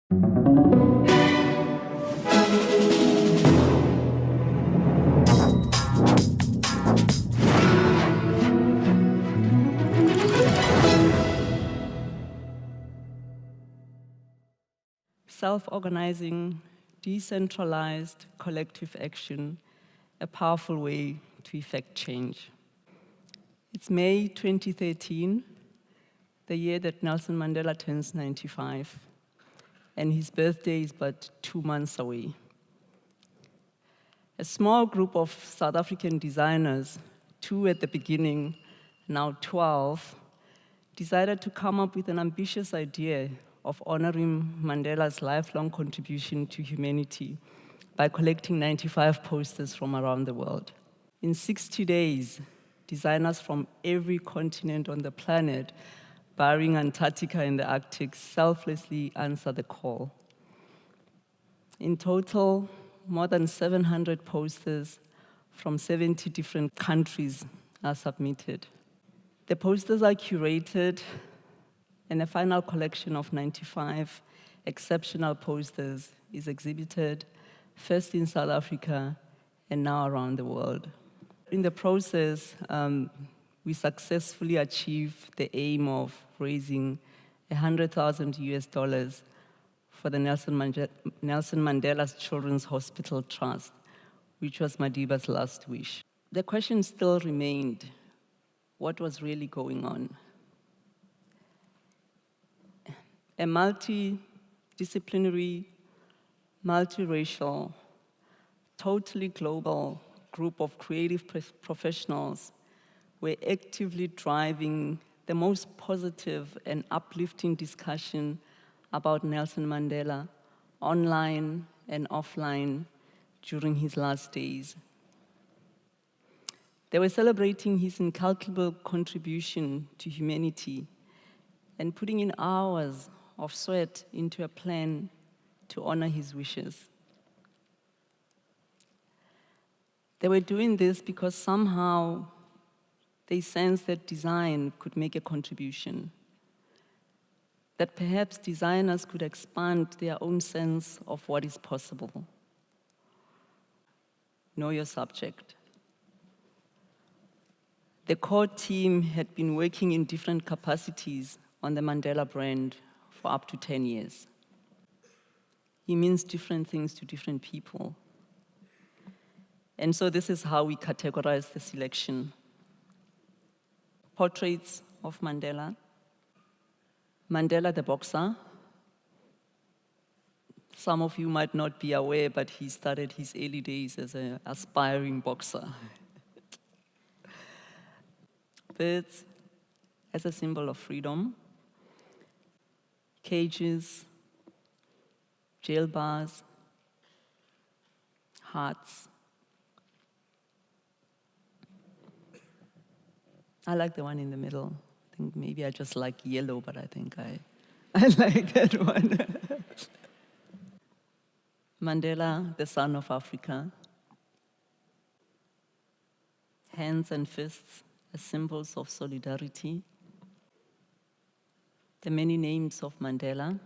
Self-organizing, decentralized, collective action, a powerful way to effect change. It's May 2013, the year that Nelson Mandela turns 95, and his birthday is but 2 months away. A small group of South African designers, 2 at the beginning, now 12, decided to come up with an ambitious idea of honoring Mandela's lifelong contribution to humanity by collecting 95 posters from around the world. In 60 days, designers from every continent on the planet, barring Antarctica and the Arctic, selflessly answered the call. In total, more than 700 posters from 70 different countries are submitted. The posters are curated, and a final collection of 95 exceptional posters is exhibited, first in South Africa and now around the world. In the process, we successfully achieved the aim of raising $100,000 for the Nelson Mandela's Children's Hospital Trust, which was Madiba's last wish. The question still remained, what was really going on? A multi-disciplinary, multiracial, totally global group of creative professionals were actively driving the most positive and uplifting discussion about Nelson Mandela, online and offline, during his last days. They were celebrating his incalculable contribution to humanity and putting in hours of sweat into a plan to honor his wishes. They were doing this because somehow they sensed that design could make a contribution, that perhaps designers could expand their own sense of what is possible. Know your subject. The core team had been working in different capacities on the Mandela brand for up to 10 years. He means different things to different people. And so this is how we categorize the selection. Portraits of Mandela. Mandela the boxer. Some of you might not be aware, but he started his early days as an aspiring boxer. Birds as a symbol of freedom. Cages, jail bars, hearts. I like the one in the middle. I think maybe I just like yellow, but I think I like that one. Mandela, the son of Africa. Hands and fists as symbols of solidarity. The many names of Mandela.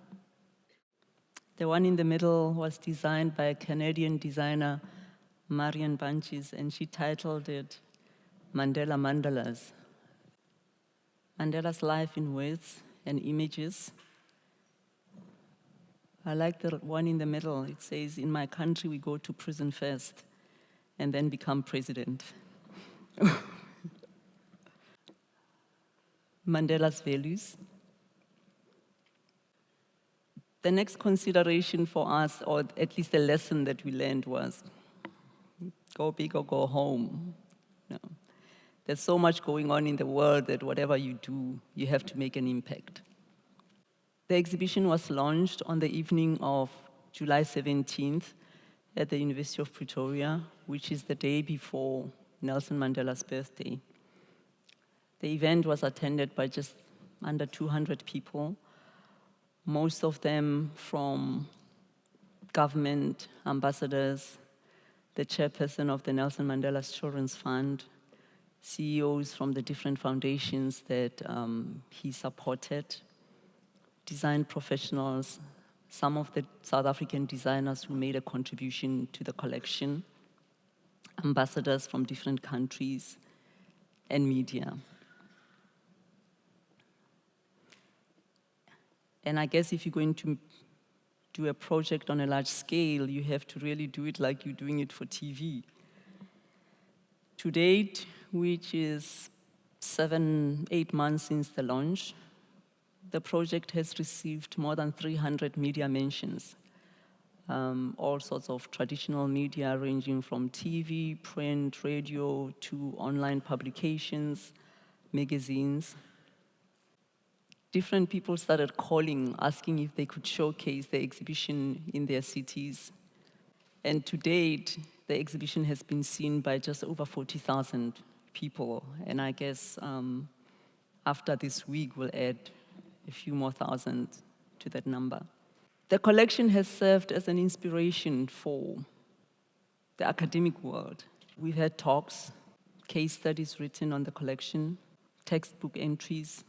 The one in the middle was designed by a Canadian designer, Marian Banchis, and she titled it Mandela Mandalas. Mandela's life in words and images. I like the one in the middle. It says, in my country, we go to prison first and then become president. Mandela's values. The next consideration for us, or at least the lesson that we learned, was go big or go home. You know, there's so much going on in the world that whatever you do, you have to make an impact. The exhibition was launched on the evening of July 17th at the University of Pretoria, which is the day before Nelson Mandela's birthday. The event was attended by just under 200 people, most of them from government, ambassadors, the chairperson of the Nelson Mandela's Children's Fund, CEOs from the different foundations that he supported, design professionals, some of the South African designers who made a contribution to the collection, ambassadors from different countries, and media. And I guess if you're going to do a project on a large scale, you have to really do it like you're doing it for TV. To date, which is 7-8 months since the launch, the project has received more than 300 media mentions, all sorts of traditional media ranging from TV, print, radio, to online publications, magazines. Different people started calling, asking if they could showcase the exhibition in their cities. And to date, the exhibition has been seen by just over 40,000 people. And I guess after this week, we'll add a few more thousand to that number. The collection has served as an inspiration for the academic world. We've had talks, case studies written on the collection, textbook entries,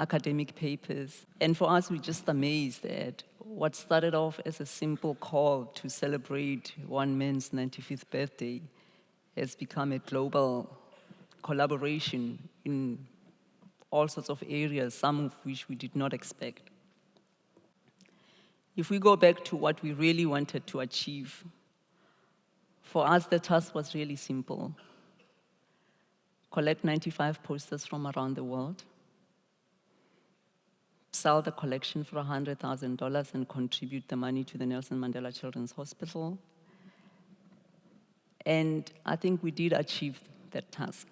academic papers. And for us, we're just amazed at what started off as a simple call to celebrate one man's 95th birthday has become a global collaboration in all sorts of areas, some of which we did not expect. If we go back to what we really wanted to achieve, for us, the task was really simple. Collect 95 posters from around the world, sell the collection for $100,000 and contribute the money to the Nelson Mandela Children's Hospital. And I think we did achieve that task.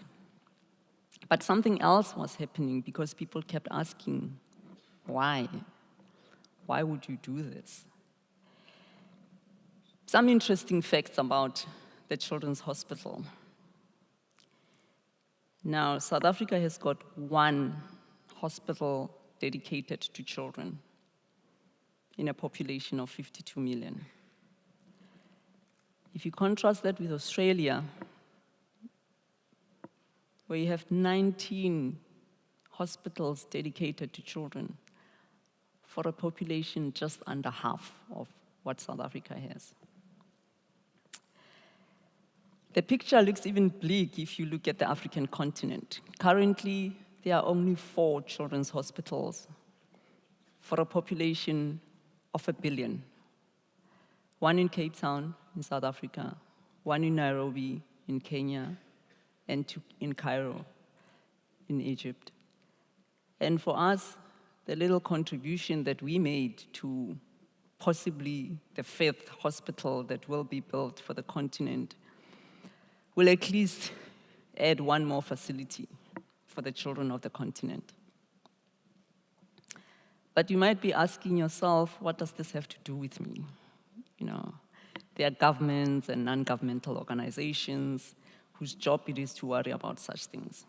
But something else was happening because people kept asking, why? Why would you do this? Some interesting facts about the Children's Hospital. Now, South Africa has got one hospital dedicated to children in a population of 52 million. If you contrast that with Australia, where you have 19 hospitals dedicated to children for a population just under half of what South Africa has. The picture looks even bleak if you look at the African continent. Currently, there are only 4 children's hospitals for a population of 1 billion. One in Cape Town in South Africa, one in Nairobi in Kenya, and 2 in Cairo in Egypt. And for us, the little contribution that we made to possibly the 5th hospital that will be built for the continent will at least add one more facility for the children of the continent. But you might be asking yourself, what does this have to do with me? You know, there are governments and non-governmental organizations whose job it is to worry about such things.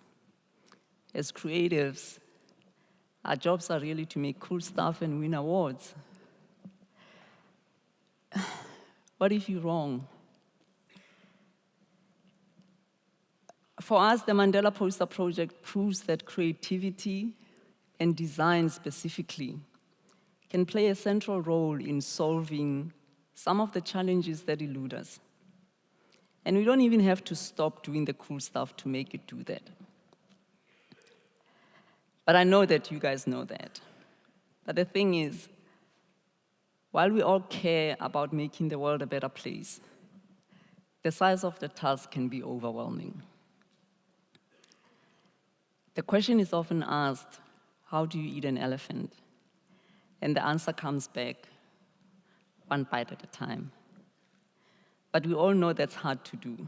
As creatives, our jobs are really to make cool stuff and win awards. What if you're wrong? For us, the Mandela Poster Project proves that creativity and design specifically can play a central role in solving some of the challenges that elude us. And we don't even have to stop doing the cool stuff to make it do that. But I know that you guys know that. But the thing is, while we all care about making the world a better place, the size of the task can be overwhelming. The question is often asked, how do you eat an elephant? And the answer comes back, one bite at a time. But we all know that's hard to do.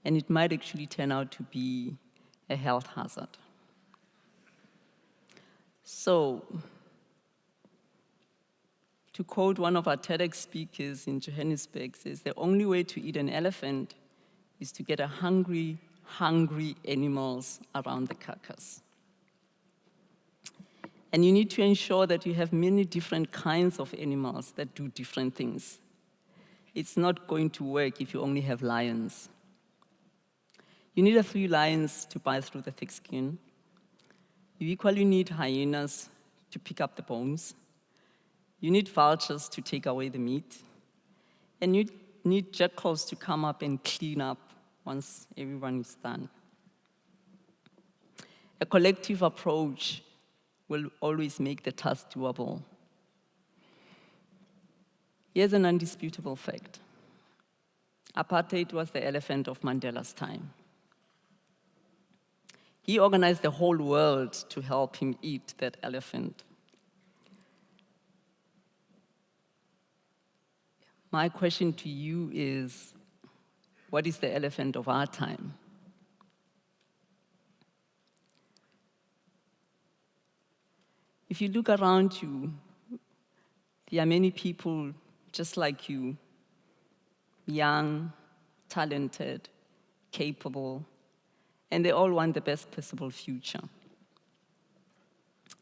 And it might actually turn out to be a health hazard. So, to quote one of our TEDx speakers in Johannesburg, says, the only way to eat an elephant is to get a hungry animals around the carcass. And you need to ensure that you have many different kinds of animals that do different things. It's not going to work if you only have lions. You need a few lions to bite through the thick skin. You equally need hyenas to pick up the bones. You need vultures to take away the meat. And you need jackals to come up and clean up once everyone is done. A collective approach will always make the task doable. Here's an undisputable fact. Apartheid was the elephant of Mandela's time. He organized the whole world to help him eat that elephant. My question to you is, what is the elephant of our time? If you look around you, there are many people just like you, young, talented, capable, and they all want the best possible future.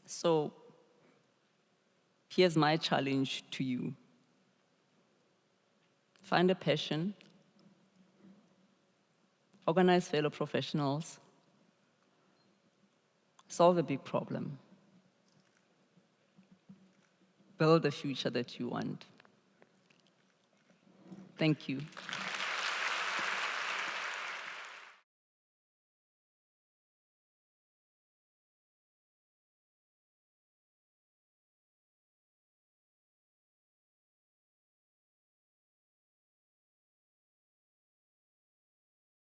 So here's my challenge to you. Find a passion, organize fellow professionals, solve a big problem, build the future that you want. Thank you.